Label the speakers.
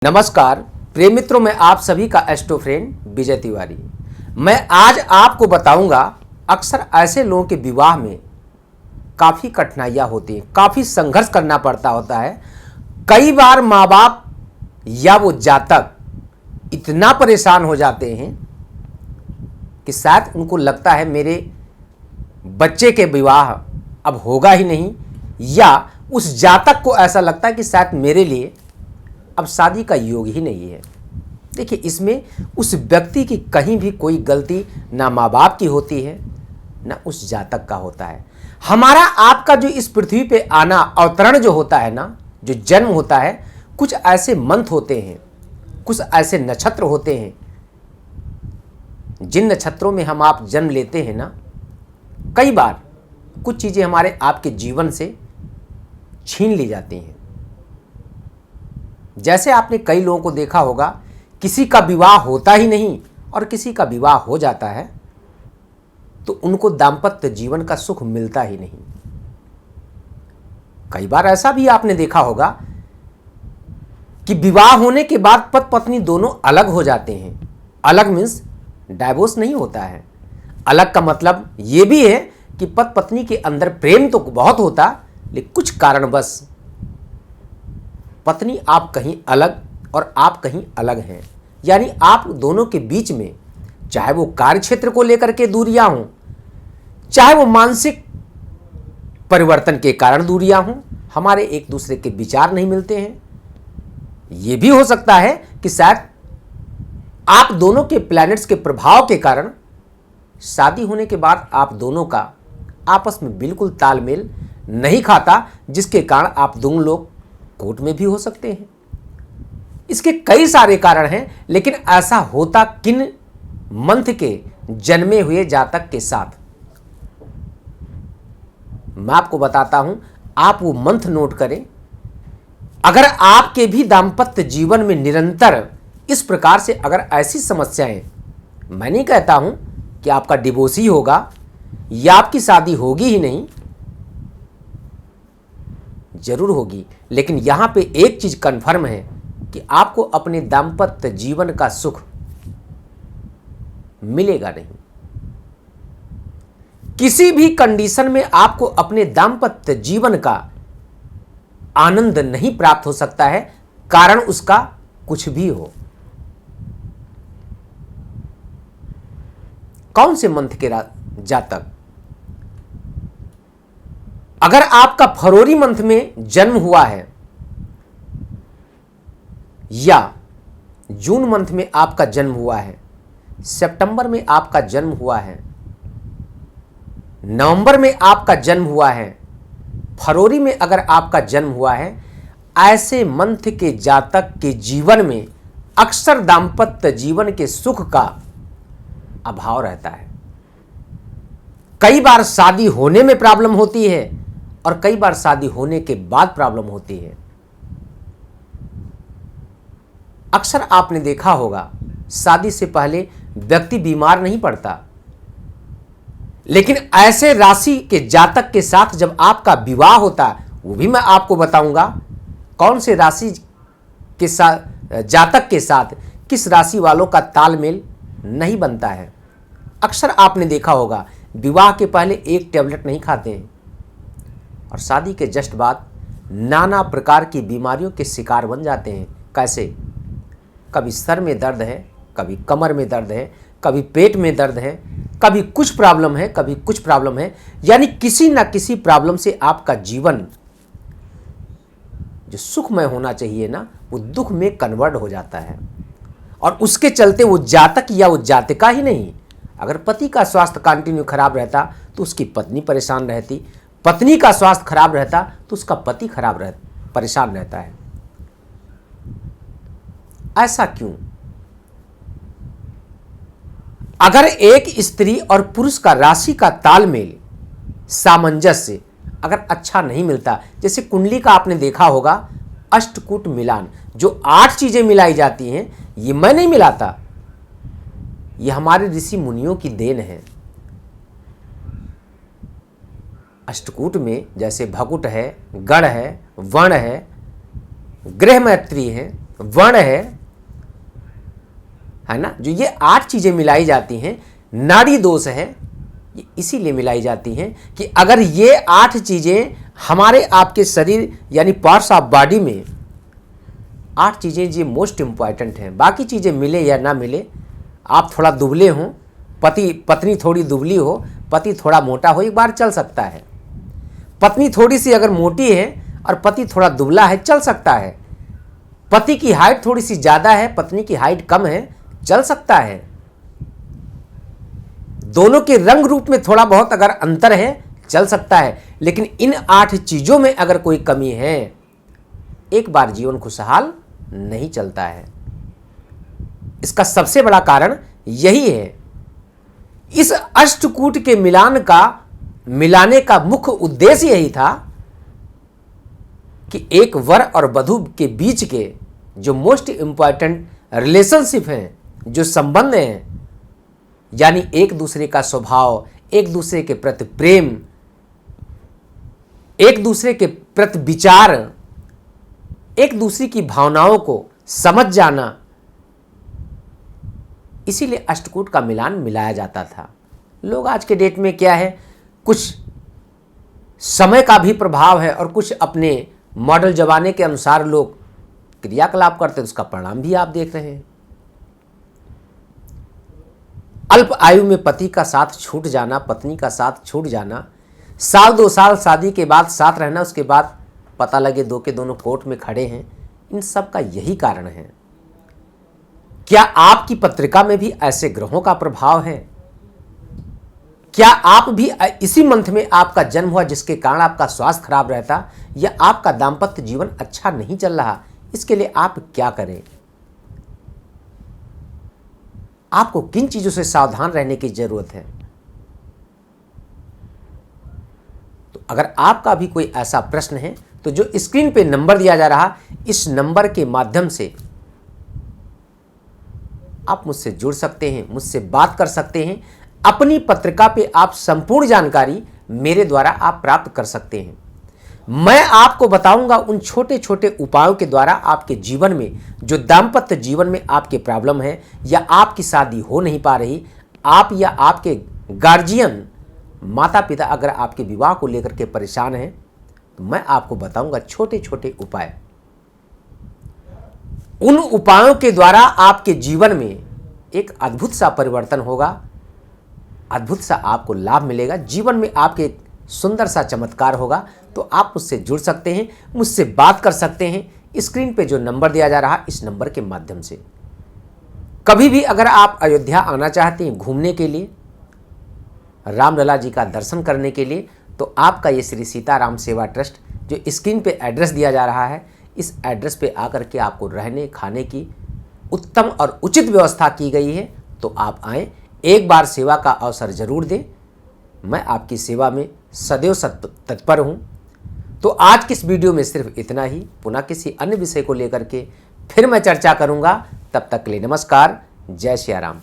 Speaker 1: नमस्कार प्रिय मित्रों, मैं आप सभी का एस्ट्रो फ्रेंड विजय तिवारी। मैं आज आपको बताऊंगा अक्सर ऐसे लोगों के विवाह में काफ़ी कठिनाइयाँ होती हैं, काफ़ी संघर्ष करना पड़ता होता है। कई बार माँ बाप या वो जातक इतना परेशान हो जाते हैं कि शायद उनको लगता है मेरे बच्चे के विवाह अब होगा ही नहीं, या उस जातक को ऐसा लगता है कि शायद मेरे लिए अब शादी का योग ही नहीं है। देखिए, इसमें उस व्यक्ति की कहीं भी कोई गलती ना माँ बाप की होती है ना उस जातक का होता है। हमारा आपका जो इस पृथ्वी पे आना, अवतरण जो होता है ना, जो जन्म होता है, कुछ ऐसे मंथ होते हैं, कुछ ऐसे नक्षत्र होते हैं, जिन नक्षत्रों में हम आप जन्म लेते हैं ना, कई बार कुछ चीज़ें हमारे आपके जीवन से छीन ली जाती हैं। जैसे आपने कई लोगों को देखा होगा, किसी का विवाह होता ही नहीं और किसी का विवाह हो जाता है तो उनको दाम्पत्य जीवन का सुख मिलता ही नहीं। कई बार ऐसा भी आपने देखा होगा कि विवाह होने के बाद पति पत्नी दोनों अलग हो जाते हैं। अलग मीन्स डाइवोर्स नहीं होता है। अलग का मतलब ये भी है कि पति पत्नी के अंदर प्रेम तो बहुत होता, लेकिन कुछ कारणवश पत्नी आप कहीं अलग और आप कहीं अलग हैं। यानी आप दोनों के बीच में, चाहे वो कार्य क्षेत्र को लेकर के दूरियां हों, चाहे वो मानसिक परिवर्तन के कारण दूरियां हों, हमारे एक दूसरे के विचार नहीं मिलते हैं। ये भी हो सकता है कि शायद आप दोनों के प्लैनेट्स के प्रभाव के कारण शादी होने के बाद आप दोनों का आपस में बिल्कुल तालमेल नहीं खाता, जिसके कारण आप दोनों लोग कोर्ट में भी हो सकते हैं। इसके कई सारे कारण हैं, लेकिन ऐसा होता किन मंथ के जन्मे हुए जातक के साथ, मैं आपको बताता हूं। आप वो मंथ नोट करें। अगर आपके भी दाम्पत्य जीवन में निरंतर इस प्रकार से अगर ऐसी समस्याएं, मैं नहीं कहता हूं कि आपका डिवोर्स ही होगा या आपकी शादी होगी ही नहीं, जरूर होगी, लेकिन यहां पे एक चीज कंफर्म है कि आपको अपने दाम्पत्य जीवन का सुख मिलेगा नहीं। किसी भी कंडीशन में आपको अपने दाम्पत्य जीवन का आनंद नहीं प्राप्त हो सकता है, कारण उसका कुछ भी हो। कौन से मंथ के जातक, अगर आपका फरवरी मंथ में जन्म हुआ है या जून मंथ में आपका जन्म हुआ है, सितंबर में आपका जन्म हुआ है, नवंबर में आपका जन्म हुआ है, फरवरी में अगर आपका जन्म हुआ है, ऐसे मंथ के जातक के जीवन में अक्सर दाम्पत्य जीवन के सुख का अभाव रहता है। कई बार शादी होने में प्रॉब्लम होती है और कई बार शादी होने के बाद प्रॉब्लम होती है। अक्सर आपने देखा होगा, शादी से पहले व्यक्ति बीमार नहीं पड़ता, लेकिन ऐसे राशि के जातक के साथ जब आपका विवाह होता है, वो भी मैं आपको बताऊंगा कौन से राशि के साथ, जातक के साथ किस राशि वालों का तालमेल नहीं बनता है। अक्सर आपने देखा होगा, विवाह के पहले एक टेबलेट नहीं खाते हैं और शादी के जस्ट बाद नाना प्रकार की बीमारियों के शिकार बन जाते हैं। कैसे? कभी सर में दर्द है, कभी कमर में दर्द है, कभी पेट में दर्द है, कभी कुछ प्रॉब्लम है, कभी कुछ प्रॉब्लम है। यानी किसी ना किसी प्रॉब्लम से आपका जीवन जो सुखमय होना चाहिए ना, वो दुख में कन्वर्ट हो जाता है। और उसके चलते वो जातक या वो जातिका ही नहीं, अगर पति का स्वास्थ्य कंटिन्यू खराब रहता तो उसकी पत्नी परेशान रहती, पत्नी का स्वास्थ्य खराब रहता तो उसका पति परेशान रहता है। ऐसा क्यों? अगर एक स्त्री और पुरुष का राशि का तालमेल, सामंजस्य अगर अच्छा नहीं मिलता, जैसे कुंडली का आपने देखा होगा अष्टकूट मिलान, जो 8 चीजें मिलाई जाती हैं, ये मैं नहीं मिलाता, ये हमारे ऋषि मुनियों की देन है। अष्टकूट में जैसे भकुट है, गण है, वर्ण है, गृह मैत्री है, वर्ण है ना, जो ये 8 चीजें मिलाई जाती हैं, नाड़ी दोष है, ये इसीलिए मिलाई जाती हैं कि अगर ये 8 चीजें हमारे आपके शरीर यानी पार्ट्स ऑफ बॉडी में 8 चीजें ये मोस्ट इंपॉर्टेंट हैं। बाकी चीजें मिले या ना मिले, आप थोड़ा दुबले हों, पत्नी थोड़ी दुबली हो, पति थोड़ा मोटा हो, एक बार चल सकता है। पत्नी थोड़ी सी अगर मोटी है और पति थोड़ा दुबला है, चल सकता है। पति की हाइट थोड़ी सी ज्यादा है, पत्नी की हाइट कम है, चल सकता है। दोनों के रंग रूप में थोड़ा बहुत अगर अंतर है, चल सकता है। लेकिन इन 8 चीजों में अगर कोई कमी है, एक बार जीवन खुशहाल नहीं चलता है। इसका सबसे बड़ा कारण यही है। इस अष्टकूट के मिलाने का मुख्य उद्देश्य यही था कि एक वर और वधू के बीच के जो मोस्ट इंपॉर्टेंट रिलेशनशिप हैं, जो संबंध हैं, यानी एक दूसरे का स्वभाव, एक दूसरे के प्रति प्रेम, एक दूसरे के प्रति विचार, एक दूसरे की भावनाओं को समझ जाना, इसीलिए अष्टकूट का मिलान मिलाया जाता था। लोग आज के डेट में क्या है, कुछ समय का भी प्रभाव है और कुछ अपने मॉडल जमाने के अनुसार लोग क्रियाकलाप करते हैं, उसका परिणाम भी आप देख रहे हैं। अल्प आयु में पति का साथ छूट जाना, पत्नी का साथ छूट जाना, 1-2 साल शादी के बाद साथ रहना, उसके बाद पता लगे दो के दोनों कोर्ट में खड़े हैं। इन सब का यही कारण है। क्या आपकी पत्रिका में भी ऐसे ग्रहों का प्रभाव है? क्या आप भी इसी मंथ में आपका जन्म हुआ जिसके कारण आपका स्वास्थ्य खराब रहता, या आपका दाम्पत्य जीवन अच्छा नहीं चल रहा? इसके लिए आप क्या करें? आपको किन चीजों से सावधान रहने की जरूरत है? तो अगर आपका भी कोई ऐसा प्रश्न है तो जो स्क्रीन पे नंबर दिया जा रहा, इस नंबर के माध्यम से आप मुझसे जुड़ सकते हैं, मुझसे बात कर सकते हैं। अपनी पत्रिका पे आप संपूर्ण जानकारी मेरे द्वारा आप प्राप्त कर सकते हैं। मैं आपको बताऊंगा उन छोटे छोटे उपायों के द्वारा आपके जीवन में जो दाम्पत्य जीवन में आपके प्रॉब्लम है, या आपकी शादी हो नहीं पा रही, आप या आपके गार्जियन माता पिता अगर आपके विवाह को लेकर के परेशान हैं, तो मैं आपको बताऊंगा छोटे छोटे उपाय। उन उपायों के द्वारा आपके जीवन में एक अद्भुत सा परिवर्तन होगा, अद्भुत सा आपको लाभ मिलेगा, जीवन में आपके सुंदर सा चमत्कार होगा। तो आप मुझसे जुड़ सकते हैं, मुझसे बात कर सकते हैं स्क्रीन पे जो नंबर दिया जा रहा, इस नंबर के माध्यम से। कभी भी अगर आप अयोध्या आना चाहते हैं घूमने के लिए, रामलला जी का दर्शन करने के लिए, तो आपका ये श्री सीताराम सेवा ट्रस्ट जो स्क्रीन पे एड्रेस दिया जा रहा है, इस एड्रेस पे आकर के आपको रहने खाने की उत्तम और उचित व्यवस्था की गई है। तो आप आएँ, एक बार सेवा का अवसर जरूर दें। मैं आपकी सेवा में सदैव तत्पर हूँ। तो आज की इस वीडियो में सिर्फ इतना ही। पुनः किसी अन्य विषय को लेकर के फिर मैं चर्चा करूँगा। तब तक के लिए नमस्कार। जय श्री राम।